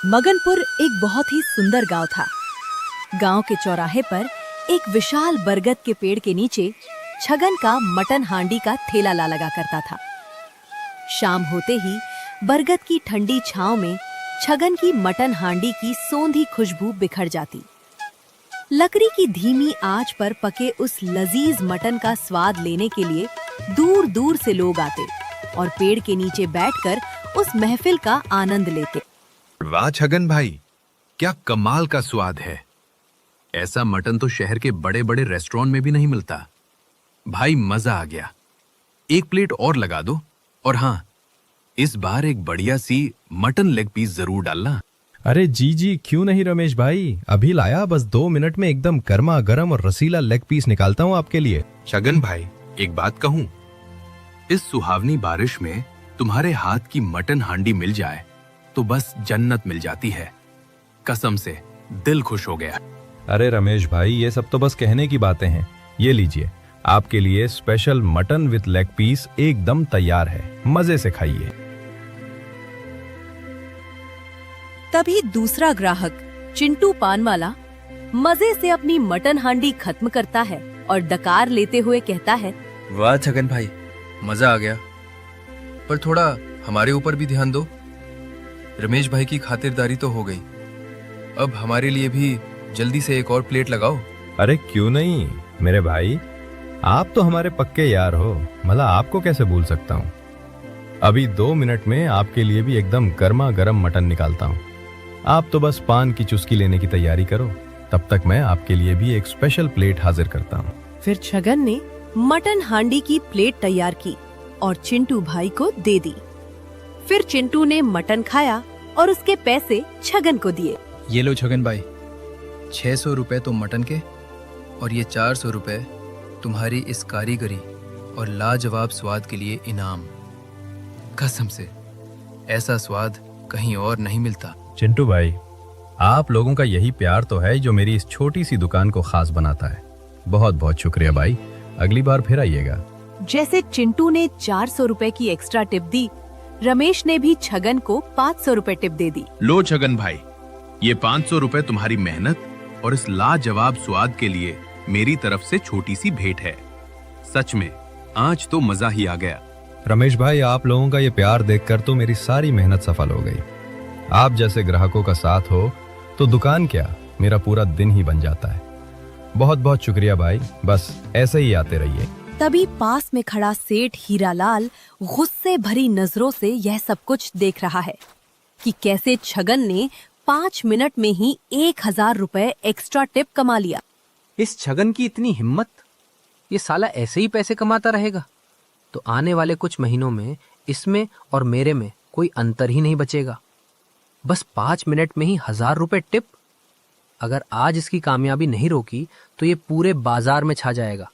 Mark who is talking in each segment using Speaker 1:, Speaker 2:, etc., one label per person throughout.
Speaker 1: मगनपुर एक बहुत ही सुंदर गांव था। गांव के चौराहे पर एक विशाल बरगद के पेड़ के नीचे छगन का मटन हांडी का ठेला लगा करता था। शाम होते ही बरगद की ठंडी छांव में छगन की मटन हांडी की सौंधी खुशबू बिखर जाती। लकड़ी की धीमी आंच पर पके उस लजीज मटन का स्वाद लेने के लिए दूर दूर से लोग आते और पेड़ के नीचे बैठकर उस महफिल का आनंद लेते।
Speaker 2: वाह छगन भाई, क्या कमाल का स्वाद है। ऐसा मटन तो शहर के बड़े बड़े रेस्टोरेंट में भी नहीं मिलता। भाई मजा आ गया, एक प्लेट और लगा दो। और हाँ, इस बार एक बढ़िया सी मटन लेग पीस जरूर डालना।
Speaker 3: अरे जी क्यों नहीं रमेश भाई, अभी लाया, बस 2 मिनट में एकदम गर्मा गर्म और रसीला लेग पीस निकालता हूँ आपके लिए।
Speaker 2: छगन भाई, एक बात कहूँ, इस सुहावनी बारिश में तुम्हारे हाथ की मटन हांडी मिल जाए तो बस जन्नत मिल जाती है। कसम से दिल खुश हो गया।
Speaker 3: अरे रमेश भाई, ये सब तो बस कहने की बातें हैं। ये लीजिए, आपके लिए special mutton with leg piece एकदम तैयार है, मजे से खाइए।
Speaker 1: तभी दूसरा ग्राहक चिंटू पान वाला मजे से अपनी मटन हांडी खत्म करता है और डकार लेते हुए कहता है,
Speaker 4: वाह छगन भाई, मजा आ गया, पर थोड़ा हमारे ऊपर भी ध्यान दो। रमेश भाई की खातिरदारी तो हो गई, अब हमारे लिए भी जल्दी से एक और प्लेट लगाओ।
Speaker 3: अरे क्यों नहीं मेरे भाई, आप तो हमारे पक्के यार हो, भला आपको कैसे भूल सकता हूँ। अभी 2 मिनट में आपके लिए भी एकदम गर्मा गर्म मटन निकालता हूँ। आप तो बस पान की चुस्की लेने की तैयारी करो, तब तक मैं आपके लिए भी एक स्पेशल प्लेट हाजिर करता हूँ।
Speaker 1: फिर छगन ने मटन हांडी की प्लेट तैयार की और चिंटू भाई को दे दी। फिर चिंटू ने मटन खाया और उसके पैसे छगन को दिए।
Speaker 4: ये लो छगन भाई, 600 रुपए तो मटन के और ये 400 रुपए तुम्हारी इस कारीगरी और लाजवाब स्वाद के लिए इनाम। कसम से ऐसा स्वाद कहीं और नहीं मिलता।
Speaker 3: चिंटू भाई, आप लोगों का यही प्यार तो है जो मेरी इस छोटी सी दुकान को खास बनाता है। बहुत बहुत शुक्रिया भाई, अगली बार फिर आइएगा।
Speaker 1: जैसे चिंटू ने 400 रुपए की एक्स्ट्रा टिप दी, रमेश ने भी छगन को 500 रुपए टिप दे दी।
Speaker 2: लो छगन भाई, ये 500 रुपए तुम्हारी मेहनत और इस लाजवाब स्वाद के लिए मेरी तरफ से छोटी सी भेंट है। सच में आज तो मजा ही आ गया।
Speaker 3: रमेश भाई, आप लोगों का ये प्यार देखकर तो मेरी सारी मेहनत सफल हो गई। आप जैसे ग्राहकों का साथ हो तो दुकान क्या, मेरा पूरा दिन ही बन जाता है। बहुत बहुत शुक्रिया भाई, बस ऐसे ही आते रहिए।
Speaker 1: तभी पास में खड़ा सेठ हीरालाल गुस्से भरी नजरों से यह सब कुछ देख रहा है कि कैसे छगन ने 5 मिनट में ही 1000 रुपए एक्स्ट्रा टिप कमा लिया।
Speaker 5: इस छगन की इतनी हिम्मत, ये साला ऐसे ही पैसे कमाता रहेगा तो आने वाले कुछ महीनों में इसमें और मेरे में कोई अंतर ही नहीं बचेगा। बस 5 मिनट में ही 1000 रुपए टिप। अगर आज इसकी कामयाबी नहीं रोकी तो ये पूरे बाजार में छा जाएगा।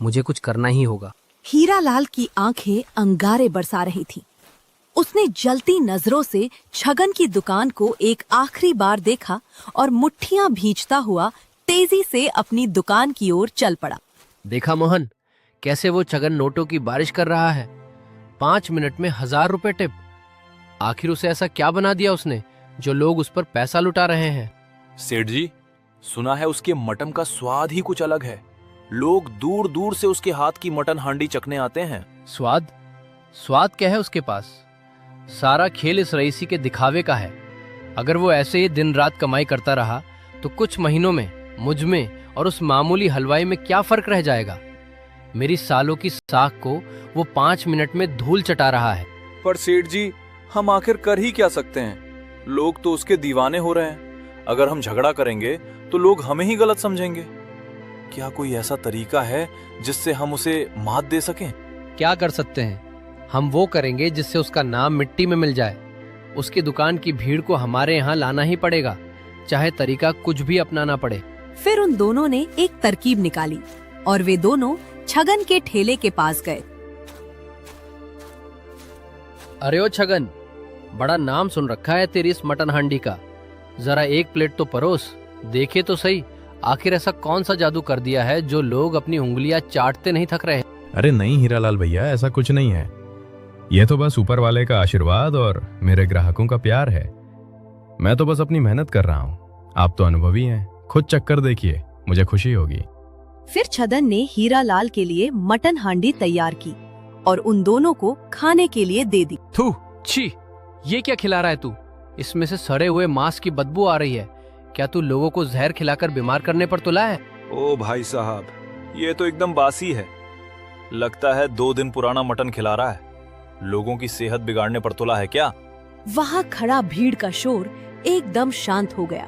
Speaker 5: मुझे कुछ करना ही होगा।
Speaker 1: हीरालाल की आंखें अंगारे बरसा रही थीं। उसने जलती नजरों से छगन की दुकान को एक आखिरी बार देखा और मुट्ठियां भींचता हुआ तेजी से अपनी दुकान की ओर चल पड़ा।
Speaker 5: देखा मोहन, कैसे वो छगन नोटों की बारिश कर रहा है। 5 मिनट में 1000 रुपए टिप। आखिर उसे ऐसा क्या बना दिया उसने जो लोग उस पर पैसा लुटा रहे हैं।
Speaker 6: सेठ जी, सुना है उसके मटन का स्वाद ही कुछ अलग है। लोग दूर दूर से उसके हाथ की मटन हांडी चखने आते हैं।
Speaker 5: स्वाद क्या है उसके पास? सारा खेल इस रईसी के दिखावे का है। अगर वो ऐसे ही दिन रात कमाई करता रहा तो कुछ महीनों में मुझ में और उस मामूली हलवाई में क्या फर्क रह जाएगा। मेरी सालों की साख को वो 5 मिनट में धूल चटा रहा है।
Speaker 6: पर सेठ जी, हम आखिर कर ही क्या सकते हैं? लोग तो उसके दीवाने हो रहे हैं। अगर हम झगड़ा करेंगे तो लोग हमें ही गलत समझेंगे। क्या कोई ऐसा तरीका है जिससे हम उसे मात दे सकें?
Speaker 5: क्या कर सकते हैं? हम वो करेंगे जिससे उसका नाम मिट्टी में मिल जाए। उसकी दुकान की भीड़ को हमारे यहाँ लाना ही पड़ेगा, चाहे तरीका कुछ भी अपनाना पड़े।
Speaker 1: फिर उन दोनों ने एक तरकीब निकाली और वे दोनों छगन के ठेले के पास गए।
Speaker 5: अरे ओ छगन, बड़ा नाम सुन रखा है तेरी इस मटन हांडी का। जरा एक प्लेट तो परोस, देखे तो सही आखिर ऐसा कौन सा जादू कर दिया है जो लोग अपनी उंगलियां चाटते नहीं थक रहे।
Speaker 3: अरे नहीं हीरालाल भैया, ऐसा कुछ नहीं है। यह तो बस ऊपर वाले का आशीर्वाद और मेरे ग्राहकों का प्यार है। मैं तो बस अपनी मेहनत कर रहा हूँ, आप तो अनुभवी हैं, खुद चक्कर देखिए, मुझे खुशी होगी।
Speaker 1: फिर छगन ने हीरालाल के लिए मटन हांडी तैयार की और उन दोनों को खाने के लिए दे दी।
Speaker 5: थू, छी, ये क्या खिला रहा है तू? इसमें से सड़े हुए मांस की बदबू आ रही है। क्या तू लोगों को जहर खिलाकर बीमार करने पर तुला है?
Speaker 6: ओ भाई साहब, ये तो एकदम बासी है। लगता है 2 दिन पुराना मटन खिला रहा है। लोगों की सेहत बिगाड़ने पर तुला है क्या?
Speaker 1: वहां खड़ा भीड़ का शोर एकदम शांत हो गया।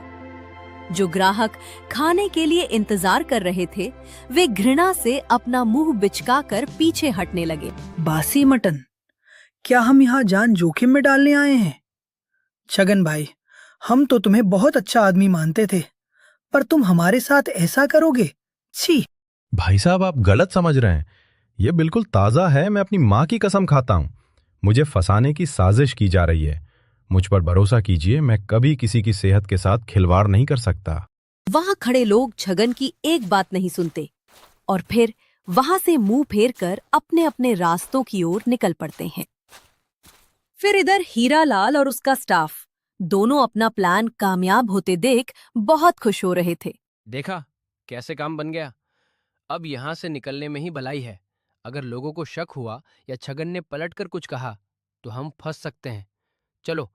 Speaker 1: जो ग्राहक खाने के लिए इंतजार कर रहे थे, वे घृणा से अपना मुंह बिचकाकर पीछे हटने लगे।
Speaker 7: बासी मटन, क्या हम यहाँ जान जोखिम में डालने आए हैं? छगन भाई, हम तो तुम्हें बहुत अच्छा आदमी मानते थे, पर तुम हमारे साथ ऐसा करोगे? छी!
Speaker 3: भाई साहब, आप गलत समझ रहे हैं। ये बिल्कुल ताज़ा है, मैं अपनी माँ की कसम खाता हूँ। मुझे फंसाने की साजिश की जा रही है। मुझ पर भरोसा कीजिए, मैं कभी किसी की सेहत के साथ खिलवाड़ नहीं कर सकता।
Speaker 1: वहां खड़े लोग छगन की एक बात नहीं सुनते और फिर वहां से मुंह फेरकर अपने अपने रास्तों की ओर निकल पड़ते हैं। फिर इधर हीरालाल और उसका स्टाफ दोनों अपना प्लान कामयाब होते देख बहुत खुश हो रहे थे।
Speaker 5: देखा कैसे काम बन गया। अब यहाँ से निकलने में ही भलाई है। अगर लोगों को शक हुआ या छगन ने पलटकर कुछ कहा तो हम फंस सकते हैं। चलो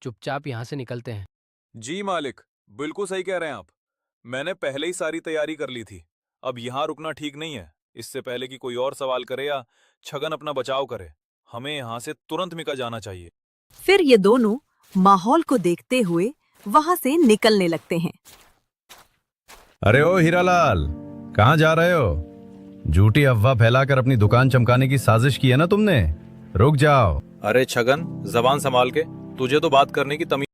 Speaker 5: चुपचाप यहाँ से निकलते हैं।
Speaker 6: जी मालिक, बिल्कुल सही कह रहे हैं आप। मैंने पहले ही सारी तैयारी कर ली थी। अब यहाँ रुकना ठीक नहीं है। इससे पहले कि कोई और सवाल करे या छगन अपना बचाव करे, हमें यहाँ से तुरंत निकल जाना चाहिए।
Speaker 1: फिर ये दोनों माहौल को देखते हुए वहां से निकलने लगते हैं।
Speaker 3: अरे ओ हीरालाल, कहाँ जा रहे हो? झूठी अफवाह फैलाकर अपनी दुकान चमकाने की साजिश की है ना तुमने? रुक जाओ।
Speaker 6: अरे छगन, जबान संभाल के, तुझे तो बात करने की तमीज